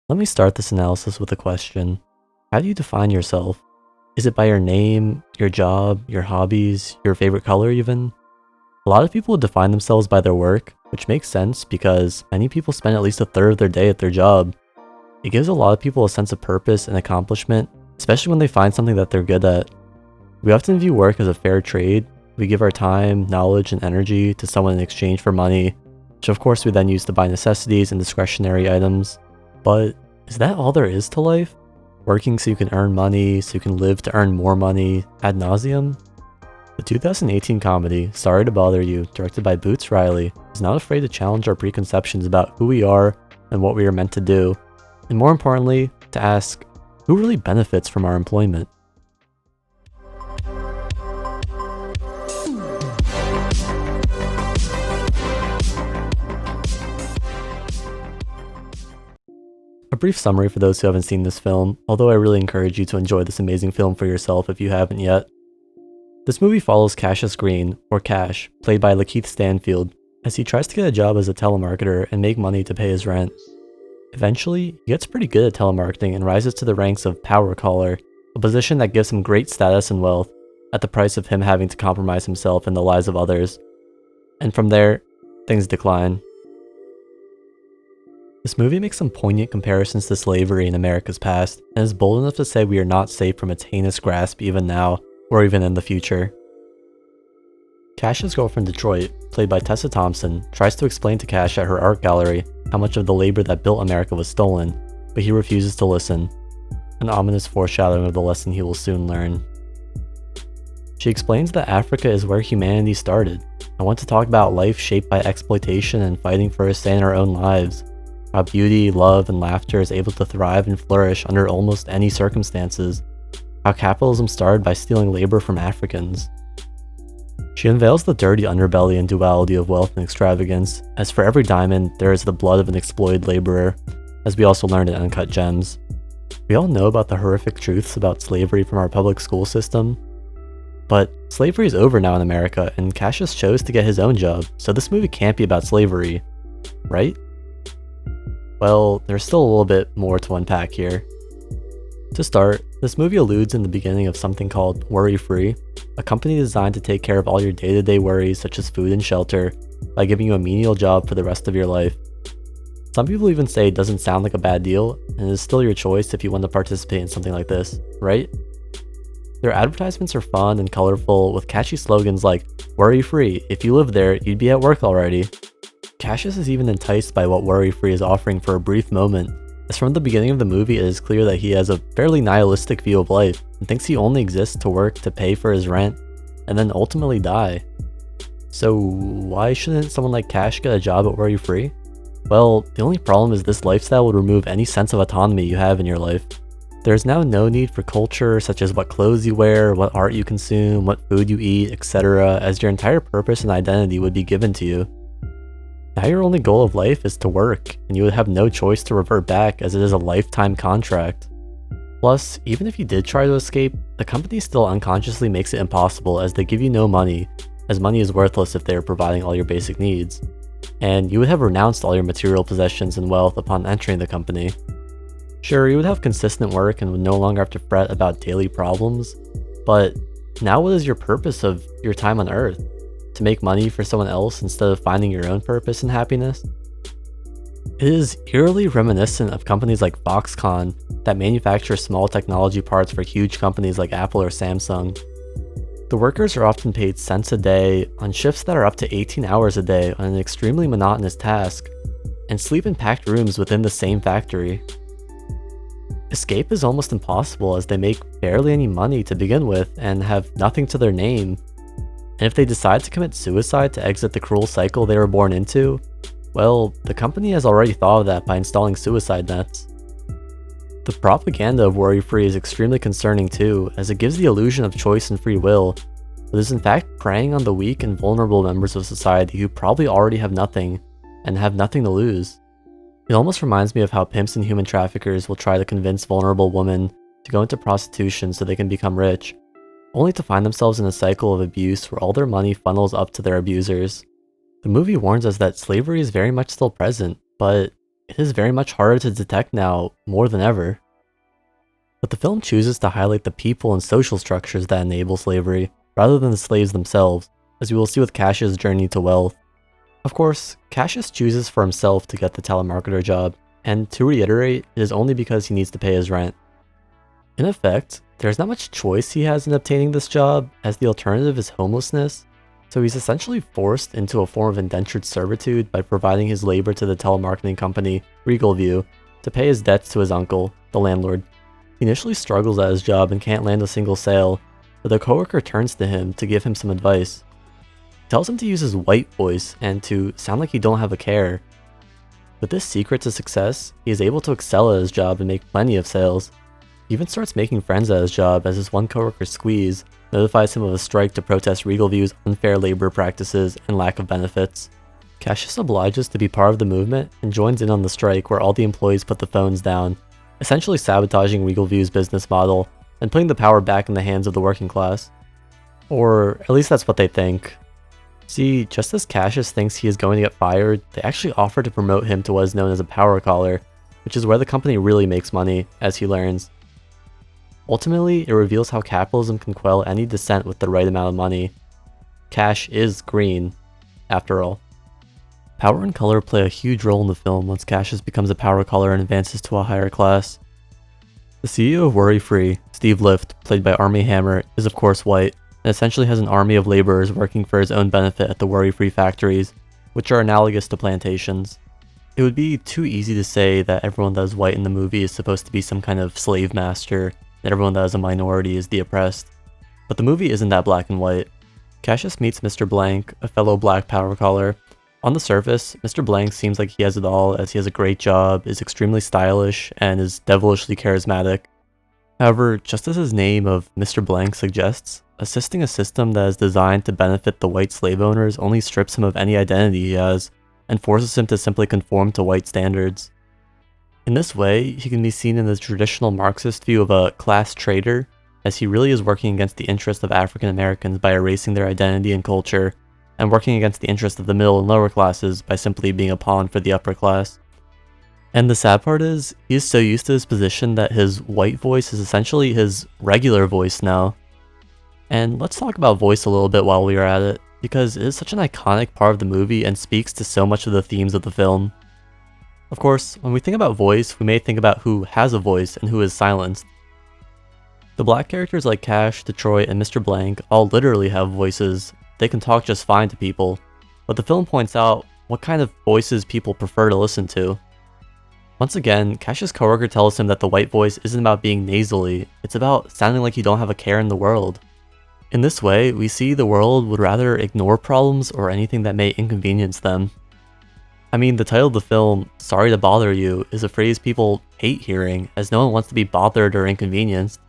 Let me start this analysis with a question. How do you define yourself? Is it by your name, your job, your hobbies, your favorite color even? A lot of people define themselves by their work, which makes sense because many people spend at least a third of their day at their job. It gives a lot of people a sense of purpose and accomplishment, especially when they find something that they're good at. We often view work as a fair trade. We give our time, knowledge, and energy to someone in exchange for money, which of course we then use to buy necessities and discretionary items. But is that all there is to life? Working so you can earn money, so you can live to earn more money, ad nauseum? The 2018 comedy, Sorry to Bother You, directed by Boots Riley, is not afraid to challenge our preconceptions about who we are and what we are meant to do, and more importantly, to ask, who really benefits from our employment? A brief summary for those who haven't seen this film, although I really encourage you to enjoy this amazing film for yourself if you haven't yet. This movie follows Cassius Green, or Cash, played by Lakeith Stanfield, as he tries to get a job as a telemarketer and make money to pay his rent. Eventually, he gets pretty good at telemarketing and rises to the ranks of power caller, a position that gives him great status and wealth, at the price of him having to compromise himself and the lives of others. And from there, things decline. This movie makes some poignant comparisons to slavery in America's past, and is bold enough to say we are not safe from its heinous grasp even now, or even in the future. Cash's girlfriend Detroit, played by Tessa Thompson, tries to explain to Cash at her art gallery how much of the labor that built America was stolen, but he refuses to listen, an ominous foreshadowing of the lesson he will soon learn. She explains that Africa is where humanity started. I want to talk about life shaped by exploitation and fighting for a say in our own lives. How beauty, love, and laughter is able to thrive and flourish under almost any circumstances. How capitalism started by stealing labor from Africans. She unveils the dirty underbelly and duality of wealth and extravagance, as for every diamond, there is the blood of an exploited laborer, as we also learned in Uncut Gems. We all know about the horrific truths about slavery from our public school system, but slavery is over now in America, and Cassius chose to get his own job, so this movie can't be about slavery, right? Well, there's still a little bit more to unpack here. To start, this movie alludes in the beginning of something called Worry Free, a company designed to take care of all your day-to-day worries such as food and shelter by giving you a menial job for the rest of your life. Some people even say it doesn't sound like a bad deal, and it is still your choice if you want to participate in something like this, right? Their advertisements are fun and colorful with catchy slogans like, "Worry Free, if you live there, you'd be at work already." Cassius is even enticed by what Worry Free is offering for a brief moment, as from the beginning of the movie it is clear that he has a fairly nihilistic view of life and thinks he only exists to work to pay for his rent and then ultimately die. So why shouldn't someone like Cash get a job at Worry Free? Well, the only problem is this lifestyle would remove any sense of autonomy you have in your life. There is now no need for culture such as what clothes you wear, what art you consume, what food you eat, etc., as your entire purpose and identity would be given to you. Now your only goal of life is to work, and you would have no choice to revert back as it is a lifetime contract. Plus, even if you did try to escape, the company still unconsciously makes it impossible as they give you no money, as money is worthless if they are providing all your basic needs. And you would have renounced all your material possessions and wealth upon entering the company. Sure, you would have consistent work and would no longer have to fret about daily problems, but now what is your purpose of your time on Earth? To make money for someone else instead of finding your own purpose and happiness? It is eerily reminiscent of companies like Boxcon that manufacture small technology parts for huge companies like Apple or Samsung. The workers are often paid cents a day on shifts that are up to 18 hours a day on an extremely monotonous task, and sleep in packed rooms within the same factory. Escape is almost impossible as they make barely any money to begin with and have nothing to their name. And if they decide to commit suicide to exit the cruel cycle they were born into, well, the company has already thought of that by installing suicide nets. The propaganda of Worry Free is extremely concerning too, as it gives the illusion of choice and free will, but is in fact preying on the weak and vulnerable members of society who probably already have nothing, and have nothing to lose. It almost reminds me of how pimps and human traffickers will try to convince vulnerable women to go into prostitution so they can become rich, only to find themselves in a cycle of abuse where all their money funnels up to their abusers. The movie warns us that slavery is very much still present, but it is very much harder to detect now more than ever. But the film chooses to highlight the people and social structures that enable slavery, rather than the slaves themselves, as we will see with Cassius' journey to wealth. Of course, Cassius chooses for himself to get the telemarketer job, and to reiterate, it is only because he needs to pay his rent. In effect, there's not much choice he has in obtaining this job, as the alternative is homelessness, so he's essentially forced into a form of indentured servitude by providing his labor to the telemarketing company, Regalview, to pay his debts to his uncle, the landlord. He initially struggles at his job and can't land a single sale, but a coworker turns to him to give him some advice. He tells him to use his white voice and to sound like he don't have a care. With this secret to success, he is able to excel at his job and make plenty of sales. He even starts making friends at his job as his one coworker Squeeze notifies him of a strike to protest Regalview's unfair labor practices and lack of benefits. Cassius obliges to be part of the movement and joins in on the strike where all the employees put the phones down, essentially sabotaging Regalview's business model and putting the power back in the hands of the working class. Or at least that's what they think. See, just as Cassius thinks he is going to get fired, they actually offer to promote him to what is known as a power caller, which is where the company really makes money, as he learns. Ultimately, it reveals how capitalism can quell any dissent with the right amount of money. Cash is green, after all. Power and color play a huge role in the film once Cassius becomes a power caller and advances to a higher class. The CEO of Worry Free, Steve Lift, played by Armie Hammer, is of course white, and essentially has an army of laborers working for his own benefit at the Worry Free factories, which are analogous to plantations. It would be too easy to say that everyone that is white in the movie is supposed to be some kind of slave master, that everyone that is a minority is the oppressed. But the movie isn't that black and white. Cassius meets Mr. Blank, a fellow black power caller. On the surface, Mr. Blank seems like he has it all, as he has a great job, is extremely stylish, and is devilishly charismatic. However, just as his name of Mr. Blank suggests, assisting a system that is designed to benefit the white slave owners only strips him of any identity he has, and forces him to simply conform to white standards. In this way, he can be seen in the traditional Marxist view of a class traitor, as he really is working against the interests of African Americans by erasing their identity and culture, and working against the interests of the middle and lower classes by simply being a pawn for the upper class. And the sad part is, he is so used to his position that his white voice is essentially his regular voice now. And let's talk about voice a little bit while we are at it, because it is such an iconic part of the movie and speaks to so much of the themes of the film. Of course, when we think about voice, we may think about who has a voice and who is silenced. The black characters like Cash, Detroit, and Mr. Blank all literally have voices. They can talk just fine to people, but the film points out what kind of voices people prefer to listen to. Once again, Cash's coworker tells him that the white voice isn't about being nasally, it's about sounding like you don't have a care in the world. In this way, we see the world would rather ignore problems or anything that may inconvenience them. I mean, the title of the film, Sorry to Bother You, is a phrase people hate hearing, as no one wants to be bothered or inconvenienced.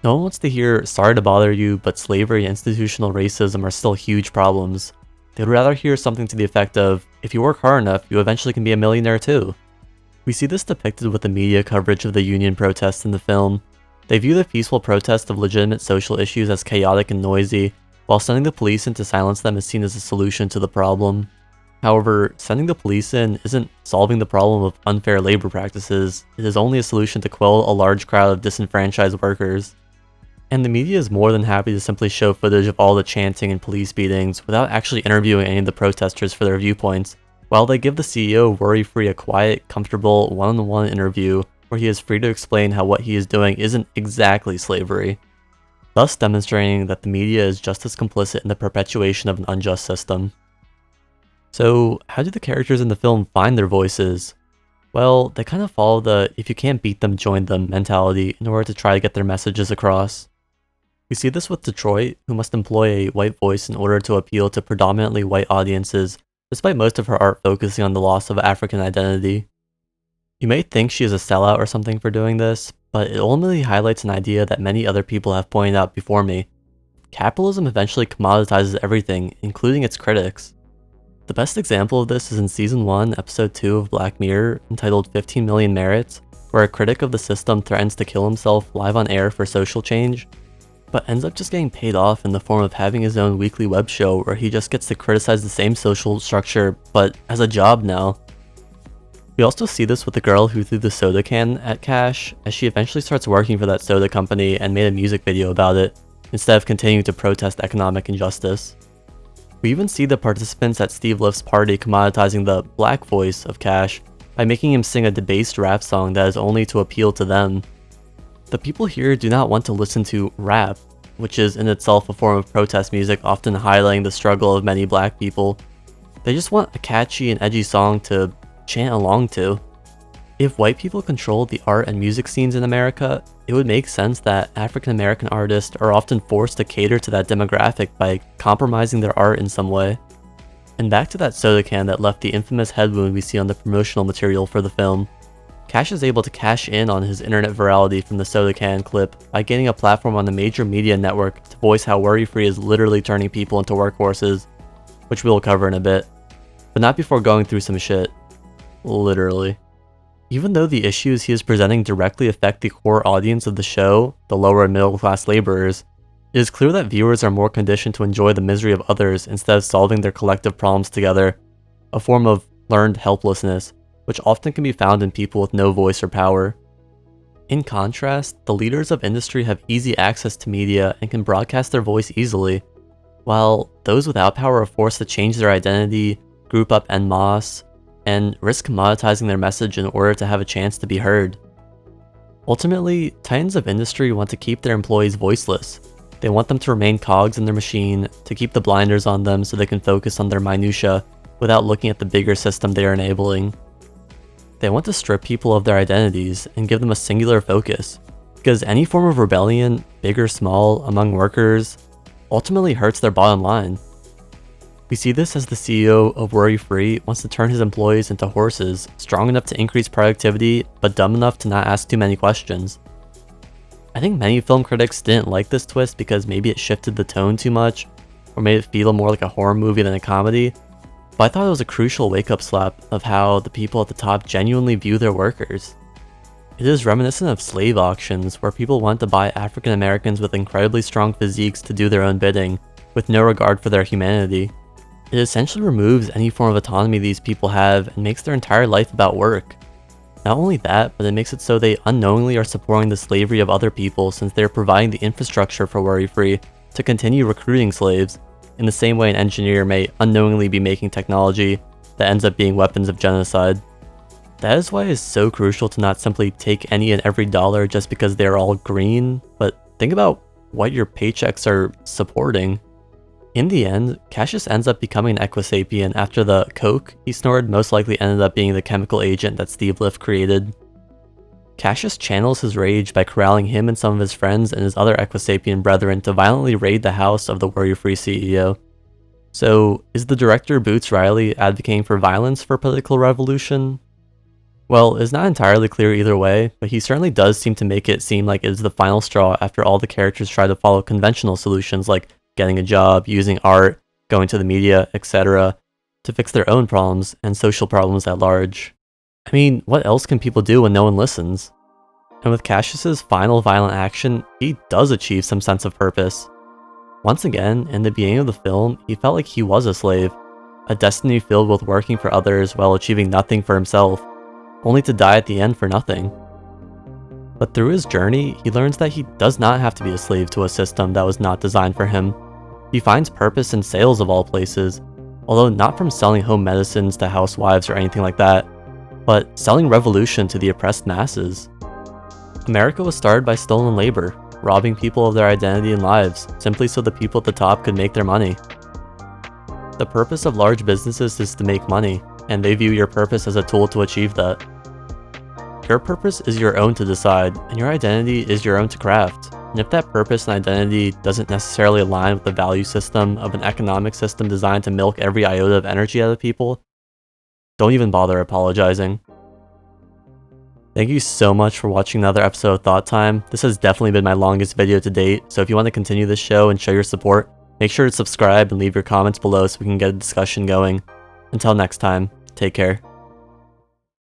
No one wants to hear, sorry to bother you, but slavery and institutional racism are still huge problems. They would rather hear something to the effect of, if you work hard enough, you eventually can be a millionaire too. We see this depicted with the media coverage of the union protests in the film. They view the peaceful protest of legitimate social issues as chaotic and noisy, while sending the police in to silence them is seen as a solution to the problem. However, sending the police in isn't solving the problem of unfair labor practices, it is only a solution to quell a large crowd of disenfranchised workers. And the media is more than happy to simply show footage of all the chanting and police beatings without actually interviewing any of the protesters for their viewpoints, while they give the CEO of Worry Free a quiet, comfortable, one-on-one interview where he is free to explain how what he is doing isn't exactly slavery, thus demonstrating that the media is just as complicit in the perpetuation of an unjust system. So, how do the characters in the film find their voices? Well, they kind of follow the if you can't beat them, join them mentality in order to try to get their messages across. We see this with Detroit, who must employ a white voice in order to appeal to predominantly white audiences, despite most of her art focusing on the loss of African identity. You may think she is a sellout or something for doing this, but it ultimately highlights an idea that many other people have pointed out before me. Capitalism eventually commoditizes everything, including its critics. The best example of this is in Season 1, Episode 2 of Black Mirror, entitled 15 Million Merits, where a critic of the system threatens to kill himself live on air for social change, but ends up just getting paid off in the form of having his own weekly web show where he just gets to criticize the same social structure, but as a job now. We also see this with the girl who threw the soda can at Cash, as she eventually starts working for that soda company and made a music video about it, instead of continuing to protest economic injustice. We even see the participants at Steve Lift's party commoditizing the black voice of Cash by making him sing a debased rap song that is only to appeal to them. The people here do not want to listen to rap, which is in itself a form of protest music often highlighting the struggle of many black people. They just want a catchy and edgy song to chant along to. If white people control the art and music scenes in America, it would make sense that African American artists are often forced to cater to that demographic by compromising their art in some way. And back to that soda can that left the infamous head wound we see on the promotional material for the film. Cash is able to cash in on his internet virality from the soda can clip by getting a platform on a major media network to voice how worry-free is literally turning people into workhorses, which we'll cover in a bit, but not before going through some shit. Literally. Even though the issues he is presenting directly affect the core audience of the show, the lower and middle class laborers, it is clear that viewers are more conditioned to enjoy the misery of others instead of solving their collective problems together, a form of learned helplessness, which often can be found in people with no voice or power. In contrast, the leaders of industry have easy access to media and can broadcast their voice easily, while those without power are forced to change their identity, group up en masse, and risk commoditizing their message in order to have a chance to be heard. Ultimately, titans of industry want to keep their employees voiceless. They want them to remain cogs in their machine, to keep the blinders on them so they can focus on their minutia without looking at the bigger system they are enabling. They want to strip people of their identities and give them a singular focus, because any form of rebellion, big or small, among workers, ultimately hurts their bottom line. We see this as the CEO of Worry Free wants to turn his employees into horses, strong enough to increase productivity, but dumb enough to not ask too many questions. I think many film critics didn't like this twist because maybe it shifted the tone too much, or made it feel more like a horror movie than a comedy, but I thought it was a crucial wake-up slap of how the people at the top genuinely view their workers. It is reminiscent of slave auctions, where people want to buy African Americans with incredibly strong physiques to do their own bidding, with no regard for their humanity. It essentially removes any form of autonomy these people have and makes their entire life about work. Not only that, but it makes it so they unknowingly are supporting the slavery of other people since they are providing the infrastructure for Worry Free to continue recruiting slaves, in the same way an engineer may unknowingly be making technology that ends up being weapons of genocide. That is why it is so crucial to not simply take any and every dollar just because they are all green, but think about what your paychecks are supporting. In the end, Cassius ends up becoming an Equisapien after the coke he snorted most likely ended up being the chemical agent that Steve Lift created. Cassius channels his rage by corralling him and some of his friends and his other Equisapien brethren to violently raid the house of the Worry Free CEO. So, is the director Boots Riley advocating for violence for political revolution? Well, it's not entirely clear either way, but he certainly does seem to make it seem like it is the final straw after all the characters try to follow conventional solutions like getting a job, using art, going to the media, etc., to fix their own problems and social problems at large. I mean, what else can people do when no one listens? And with Cassius's final violent action, he does achieve some sense of purpose. Once again, in the beginning of the film, he felt like he was a slave, a destiny filled with working for others while achieving nothing for himself, only to die at the end for nothing. But through his journey, he learns that he does not have to be a slave to a system that was not designed for him. He finds purpose in sales of all places, although not from selling home medicines to housewives or anything like that, but selling revolution to the oppressed masses. America was started by stolen labor, robbing people of their identity and lives, simply so the people at the top could make their money. The purpose of large businesses is to make money, and they view your purpose as a tool to achieve that. Your purpose is your own to decide, and your identity is your own to craft. And if that purpose and identity doesn't necessarily align with the value system of an economic system designed to milk every iota of energy out of people, don't even bother apologizing. Thank you so much for watching another episode of ThoughtTime. This has definitely been my longest video to date, so if you want to continue this show and show your support, make sure to subscribe and leave your comments below so we can get a discussion going. Until next time, take care.